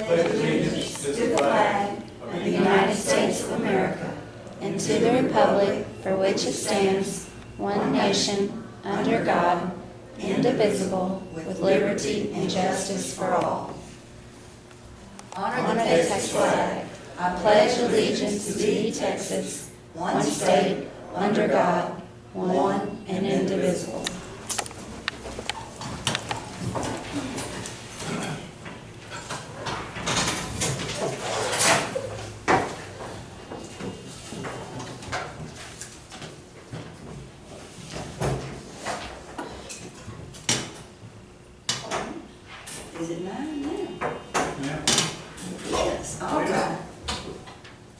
pledge allegiance to the flag of the United States of America and to the republic for which it stands, one nation, under God, indivisible, with liberty and justice for all. Honor the Texas flag. I pledge allegiance to thee, Texas, one state, under God, one and indivisible. Is it 9 now? Yeah. Yes, all right.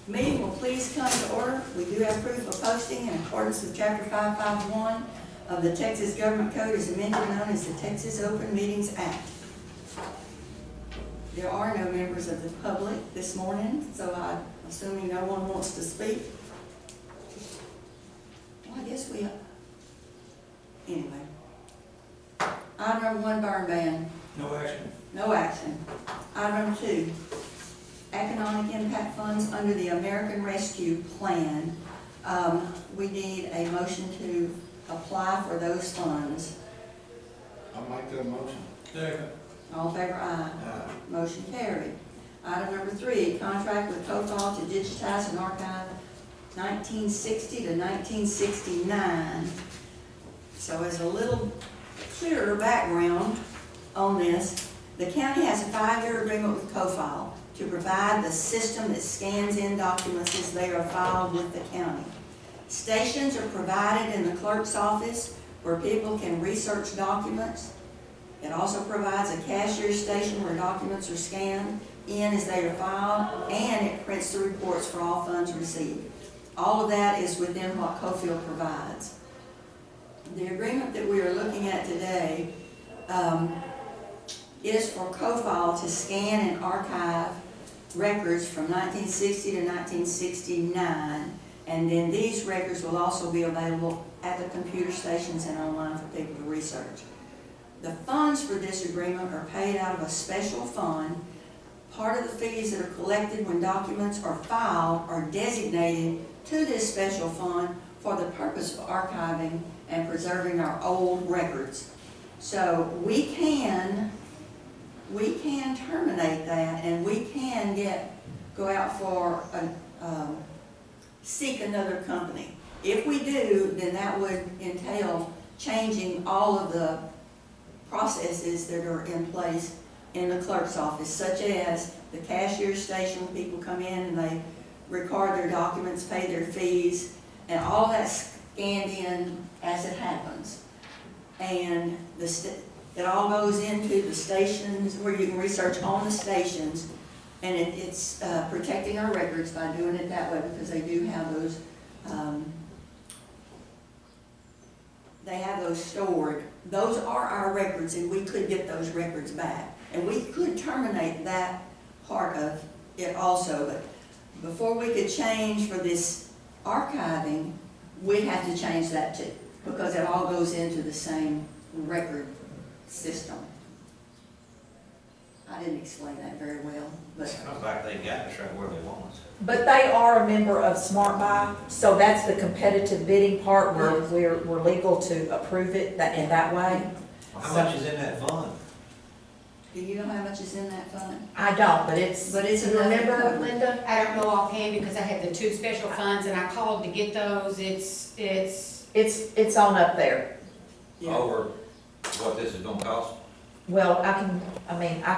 Meeting will please come to order. We do have proof of posting in accordance with Chapter 551 of the Texas Government Code as amended, known as the Texas Open Meetings Act. There are no members of the public this morning, so I'm assuming no one wants to speak. Well, I guess we, anyway. Item number 1, burn ban. No action. No action. Item number 2, economic impact funds under the American Rescue Plan. We need a motion to apply for those funds. I'll make that motion. Second. All in favor, aye. Motion carried. Item number 3, contract with COFAL to digitize and archive 1960 to 1969. So as a little clearer background on this, the county has a 5-year agreement with COFAL to provide the system that scans in documents as they are filed with the county. Stations are provided in the clerk's office where people can research documents. It also provides a cashier station where documents are scanned in as they are filed, and it prints the reports for all funds received. All of that is within what COFAL provides. The agreement that we are looking at today is for COFAL to scan and archive records from 1960 to 1969, and then these records will also be available at the computer stations and online for people to research. The funds for this agreement are paid out of a special fund. Part of the fees that are collected when documents are filed are designated to this special fund for the purpose of archiving and preserving our old records. So we can terminate that, and we can go out for seek another company. If we do, then that would entail changing all of the processes that are in place in the clerk's office, such as the cashier station when people come in and they record their documents, pay their fees, and all that's scanned in as it happens. And it all goes into the stations where you can research on the stations, and it's protecting our records by doing it that way, because they do have those, they have those stored. Those are our records, and we could get those records back. And we could terminate that part of it also, but before we could change for this archiving, we'd have to change that too, because it all goes into the same record system. I didn't explain that very well, but Sounds like they got us right where they want us. But they are a member of Smart Buy, so that's the competitive bidding part where we're legal to approve it in that way. How much is in that fund? do you know how much is in that fund? I don't, but it's But it's you enough to remember, cover. Linda? I don't know offhand because I had the 2 special funds and I called to get those. It's on up there. Yeah. Over what this is gonna cost? Well, I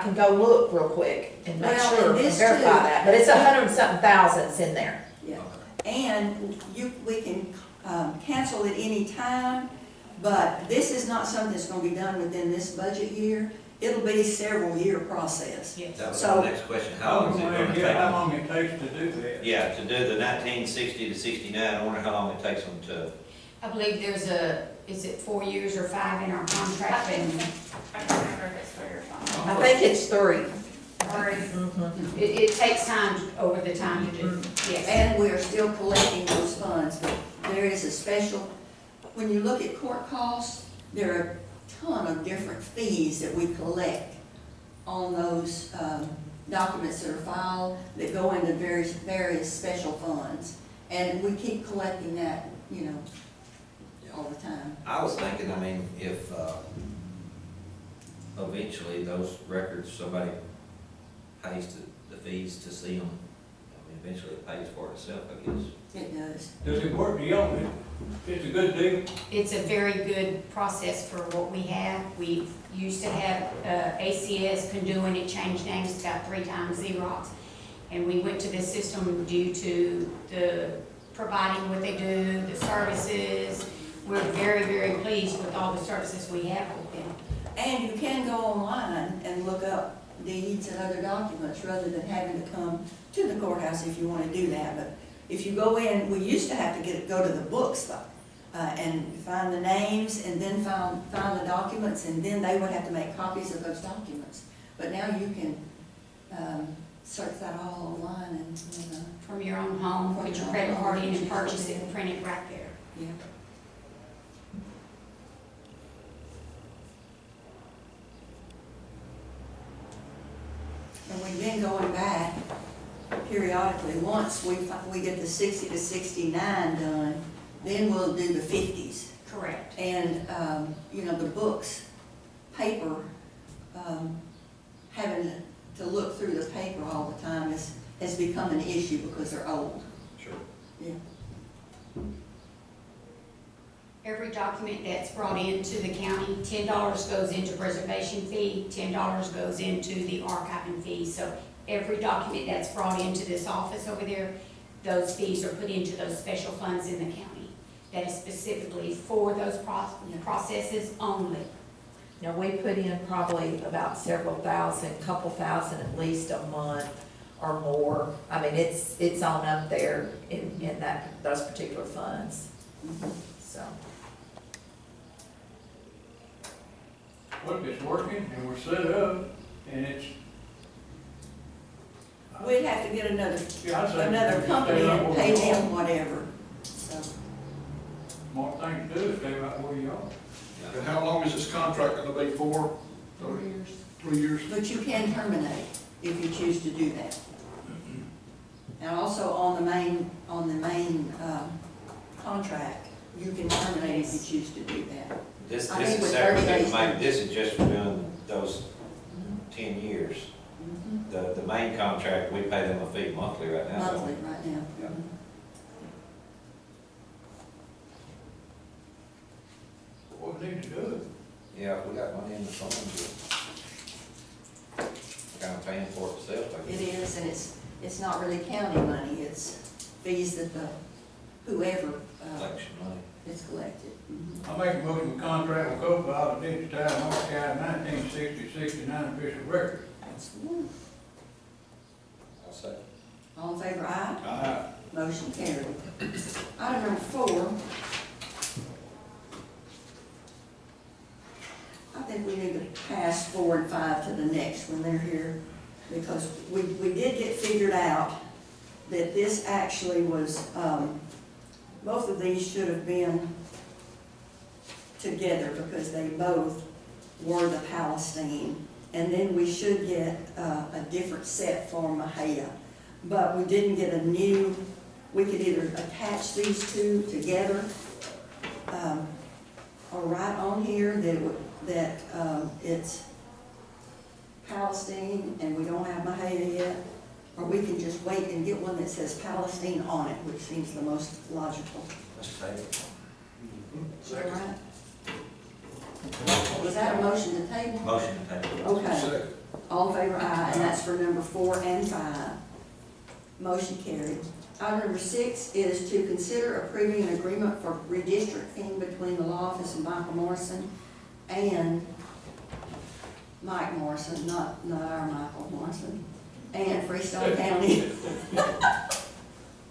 can go look real quick and make Well, sure and and this verify too. that, but it's 100-something thousand in there. Yeah, and we can cancel at any time, but this is not something that's gonna be done within this budget year. It'll be a several year process. Yes. That was So- the next question. How long is it gonna How take? long it takes to do that? Yeah, to do the 1960 to 69, I wonder how long it takes them to, I believe there's is it 4 years or 5 in our contract? And I can't remember if it's 3 or 5. I think it's 3. Mhm. it takes time over the time to do, yes. And we are still collecting those funds, but there is a special, when you look at court costs, there are a ton of different fees that we collect on those documents that are filed that go into various special funds. And we keep collecting that, you know, all the time. I was thinking, I mean, if, eventually those records, somebody pays the fees to see them, I mean, eventually it pays for itself, I guess. It does. Does it work, do y'all, it's a good deal? It's a very good process for what we have. We used to have ACS Conduit, it changed names about 3 times Xerox. And we went to this system due to the providing what they do, the services. We're very, very pleased with all the services we have with them. And you can go online and look up deeds and other documents rather than having to come to the courthouse if you want to do that. But if you go in, we used to have to go to the books though, and find the names and then find the documents, and then they would have to make copies of those documents. But now you can search that all online and, From your own home, put your credit card in and purchase it and print it right there. yeah. And we've been going back periodically. Once we get the 60 to 69 done, then we'll do the 50s. Correct. And, you know, the books, paper, having to look through the paper all the time has become an issue because they're old. Sure. Yeah. Every document that's brought into the county, $10 goes into preservation fee, $10 goes into the archiving fee. So every document that's brought into this office over there, those fees are put into those special funds in the county. That is specifically for those processes only. Now, we put in probably about several thousand, couple thousand at least a month or more. I mean, it's on up there in those particular funds, so. Well, it's working and we're set up and it's. We'd have to get another Yeah, I'd say another stay company right and where pay we are. them whatever, so. More thing to do is stay right where you are. And how long is this contract gonna be for? 4 years. 3 years? But you can terminate if you choose to do that. And also on the main contract, you can terminate if you choose to do that. This I think is with separate, 30 days. this is just for doing those 10 years. The main contract, we pay them a fee monthly right now. don't we? Monthly, right now. Yeah. What we need to do it. Yeah, if we got money in the fund, we're kind of paying for itself, I It guess. is, and it's not really county money, it's fees that whoever Election money. is collected. I make a motion with contract with COPA to digitize North Carolina 1960-69 official record. That's the one. I'll say. All in favor, aye? Aye. Motion carried. Item number 4. I think we need to pass 4 and 5 to the next when they're here, because we did get figured out that this actually was, both of these should have been together because they both were the Palestine. And then we should get a different set for Mahia. But we didn't get a new, we could either attach these two together, or write on here that it's Palestine and we don't have Mahia yet, or we can just wait and get one that says Palestine on it, which seems the most logical. Let's take it. Is that right? Was that a motion to table? Motion to table. Okay. Second. All in favor, aye, and that's for number 4 and 5. Motion carried. Item number 6 is to consider approving an agreement for redistricting between the law office of Michael Morrison and Mike Morrison, not our Michael Morrison, and Freestone County.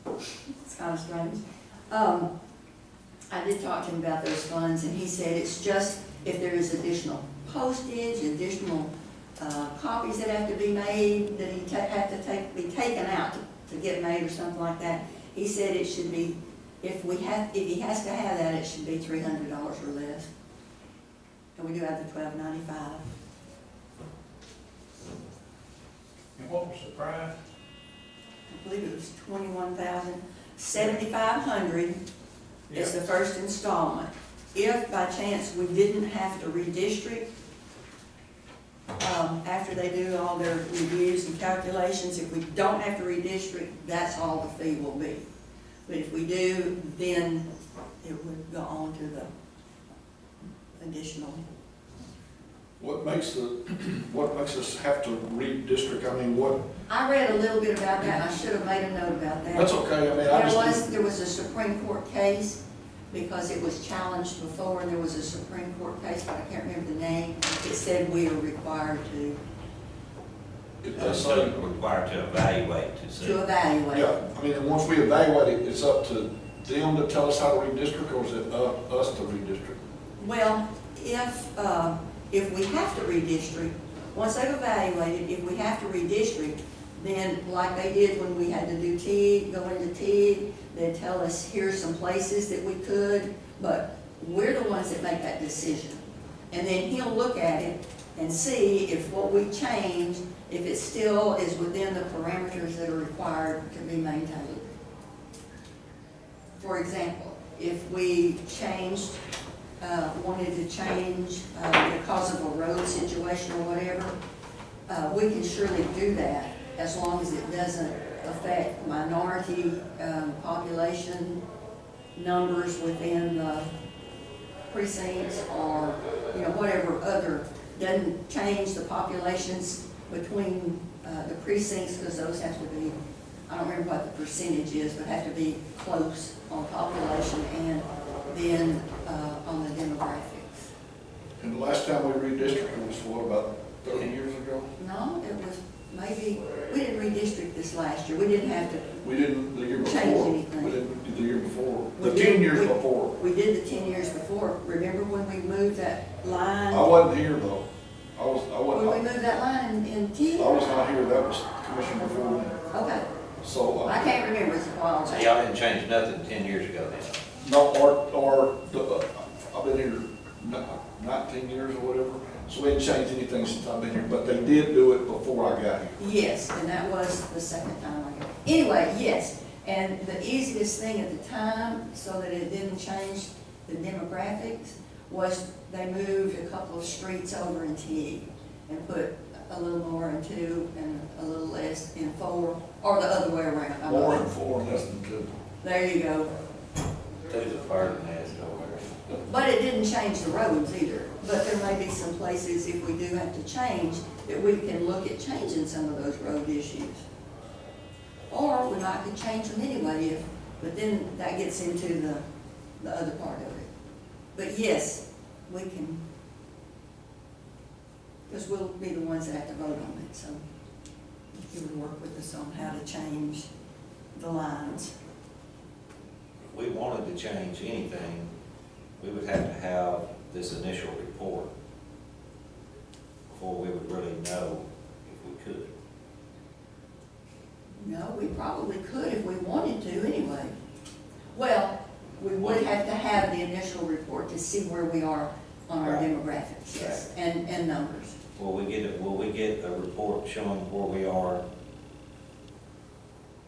It's kind of strange. I did talk to him about those funds, and he said it's just if there is additional postage, additional copies that have to be made, that he have to be taken out to get made or something like that. He said it should be, if he has to have that, it should be $300 or less. And we do have the $12.95. And what price? I believe it was $21,700 is the first installment. If by chance we didn't have to redistrict, after they do all their reviews and calculations, if we don't have to redistrict, that's all the fee will be. But if we do, then it would go on to the additional. What makes us have to redistrict? I mean, what, I read a little bit about that, and I should have made a note about that. that's okay, I mean, I just. There was a Supreme Court case, because it was challenged before, and there was a Supreme Court case, but I can't remember the name. It said we are required to It does say, Required to evaluate to see. evaluate. yeah, I mean, and once we evaluate it, it's up to them to tell us how to redistrict, or is it up us to redistrict? Well, if we have to redistrict, once they've evaluated, if we have to redistrict, then like they did when we had to do TIG, go into TIG, they'd tell us, here's some places that we could, but we're the ones that make that decision. And then he'll look at it and see if what we change, if it still is within the parameters that are required to be maintained. For example, if we changed, wanted to change because of a road situation or whatever, we can surely do that as long as it doesn't affect minority population numbers within the precincts, or whatever other, doesn't change the populations between the precincts, because those have to be, I don't remember what the percentage is, but have to be close on population and then on the demographics. And the last time we redistricted was what, about 30 years ago? No, it was maybe, we didn't redistrict this last year. We didn't have to. We didn't the year before. Change anything. We didn't do the year before. We The did- 10 years we- before. We did the 10 years before. Remember when we moved that line? I wasn't here though. I When we wasn't, moved that line in T? I was not here. That was commission before me. Okay, So, I can't remember, it's a while So ago. y'all didn't change nothing 10 years ago then? no, I've been here 19 years or whatever. So we didn't change anything since I've been here, but they did do it before I got here. Yes, and that was the second time I got. Anyway, yes, and the easiest thing at the time, so that it didn't change the demographics, was they moved a couple of streets over in T and put a little more in 2 and a little less in 4, or the other way around. I'm More not- than 4 and less than 2. There you go. Two's a part of that, over. But it didn't change the roads either. But there may be some places, if we do have to change, that we can look at changing some of those road issues. Or we might could change them anyway, but then that gets into the other part of it. But yes, we can, because we'll be the ones that have to vote on it, so you would work with us on how to change the lines. If we wanted to change anything, we would have to have this initial report before we would really know if we could. No, we probably could if we wanted to anyway. Well, we would have to have the initial report to see where we are on our Right. demographics, yes, and numbers. Will we get a report showing where we are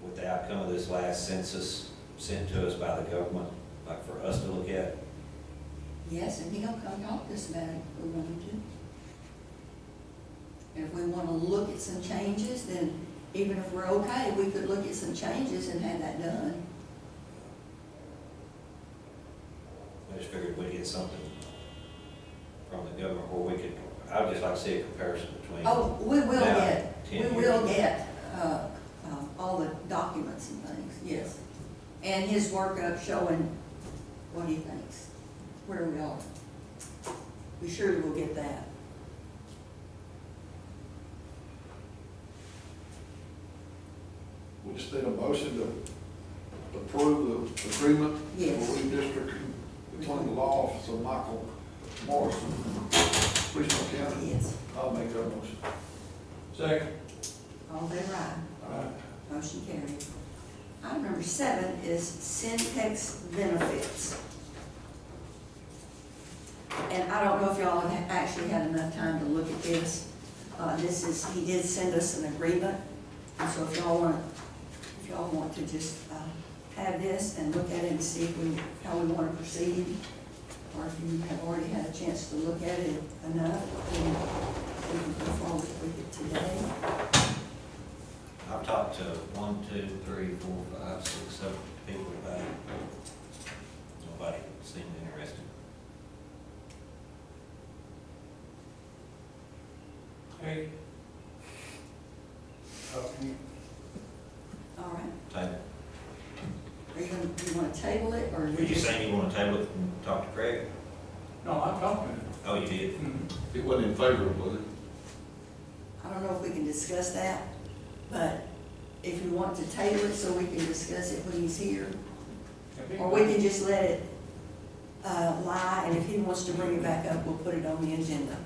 with the outcome of this last census sent to us by the government, like for us to look at? Yes, and he'll come talk to us about it if we wanted to. And if we want to look at some changes, then even if we're okay, we could look at some changes and have that done. I just figured we'd get something from the government where we could, I would just like to see a comparison between. Oh, we will now get, and 10 we years will ago. get, all the documents and things, yes. And his workup showing what he thinks, where we are. We surely will get that. We just need a motion to approve the agreement Yes. for redistricting between the law office of Michael Morrison, Richmond County. Yes. I'll make that motion. Second. All in favor, aye. All right. Motion carried. Item number 7 is Syntex benefits. And I don't know if y'all have actually had enough time to look at this. He did send us an agreement And so if y'all want to just, have this and look at it and see how we want to proceed, or if you have already had a chance to look at it enough, then we can go forward with it today. I've talked to 1, 2, 3, 4, 5, 6, 7 people about it. Nobody seemed interested. Hey. Okay. All right. Table. Are you want to table it, or? Were you saying you want to table it and talk to Craig? No, I talked to him. Oh, you did? It wasn't in favor of it. I don't know if we can discuss that, but if you want to table it so we can discuss it when he's here, or we can just let it lie, and if he wants to bring it back up, we'll put it on the agenda.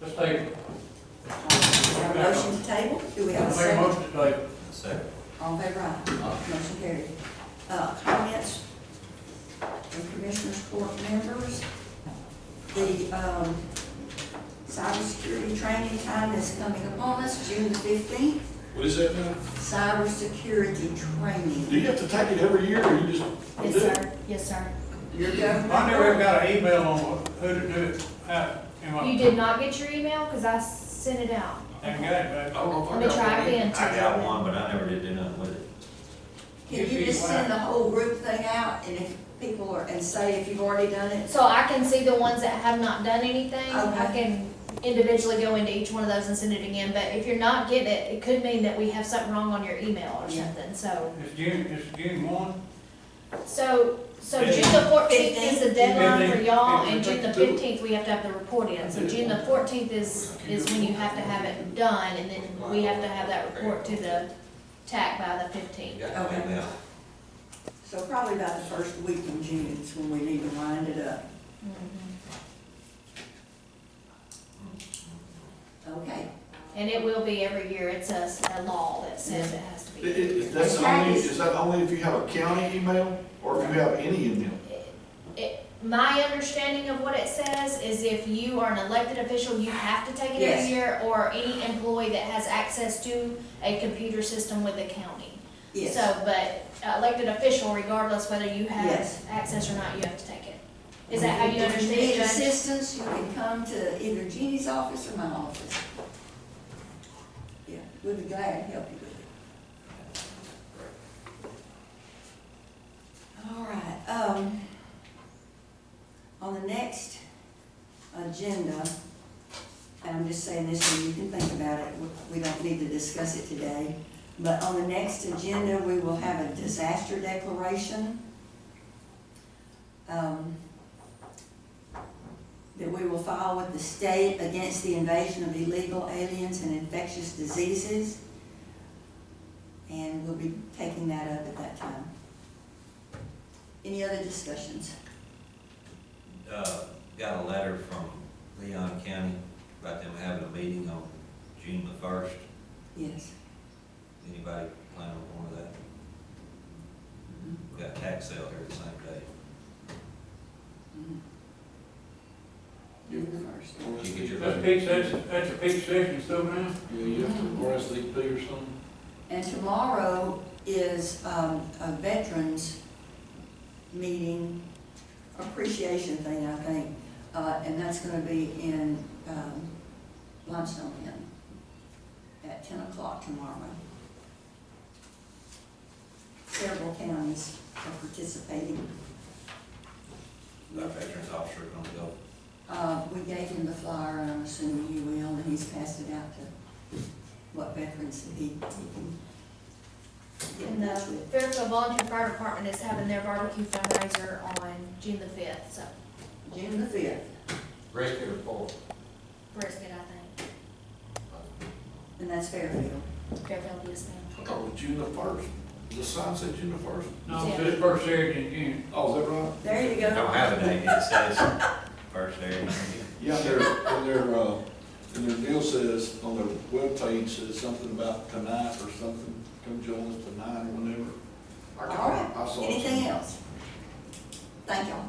Let's take. Is there a motion to table? Do we have a Make a second? motion to table. Second. All in favor, aye. Motion carried. Comments from Commissioners Court members? The cybersecurity training time is coming upon us, June the 15th. What is that now? Cybersecurity training. Do you have to take it every year, or you just? Yes, do it? sir. Yes, sir. Your government. I never even got an email on who to do it. You did not get your email, because I sent it out. Haven't got it I back. don't know if I Let me got try one. again. I got one, but I never did do nothing with it. Can you just send the whole group thing out, and if people are, and say if you've already done it? So I can see the ones that have not done anything. I Okay. can individually go into each one of those and send it again, but if you're not getting it, it could mean that we have something wrong on your email or Yeah. something, so. It's June 1. So June the 14th is the deadline for y'all, and 15th. June the 15th, we have to have the report in. So June the 14th is when you have to have it done, and then we have to have that report to the TAC by the 15th. Got my Okay. email. So probably about the first week in June is when we need to wind it up. Okay. And it will be every year, it's a law that says it has to be. That's is that only if you have a county email, or if you have any email? My understanding of what it says is if you are an elected official, you have to take it Yes. every year, or any employee that has access to a computer system with the county. Yes. So, but elected official, regardless whether you have Yes. access or not, you have to take it. Is that how you understand If you it, need Judge? assistance, you can come to either Jeannie's office or my office. Yeah, we'll be glad to help you with it. All right, on the next agenda, and I'm just saying this so you can think about it, we don't need to discuss it today, but on the next agenda, we will have a disaster declaration. That we will file with the state against the invasion of illegal aliens and infectious diseases. And we'll be taking that up at that time. Any other discussions? Got a letter from Leon County about them having a meeting on June the 1st. Yes. Anybody plan on going to that? We got a tax sale here the same day. June the 1st. Did you get your That's a peak session still now? Yeah, you have to RSVP or something. And tomorrow is a veterans meeting, appreciation thing, I think. And that's gonna be in Limestone Inn at 10 o'clock tomorrow. Several counties are participating. Our veterans officer gonna go. We gave him the flyer, and I'm assuming he will, and he's passed it out to what veterans that he can get in And the touch with. Fairfield Volunteer Fire Department is having their barbecue fundraiser on June the 5th, so June the 5th, Brisket or pork? brisket, I think. and that's Fairfield. Fairfield, yes, ma'am. I thought it was June the 1st. Does the sign say June the 1st? No, Yeah. it's first Saturday in June. Oh, is that right? There you go. Don't have a date, it says first day. Yeah, and their deal says, on their webpage, says something about tonight or something, come join us tonight or whenever. All right, I saw anything something. else? Thank y'all.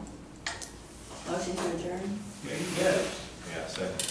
Motion to adjourn. Yeah, you got it. Yeah, second.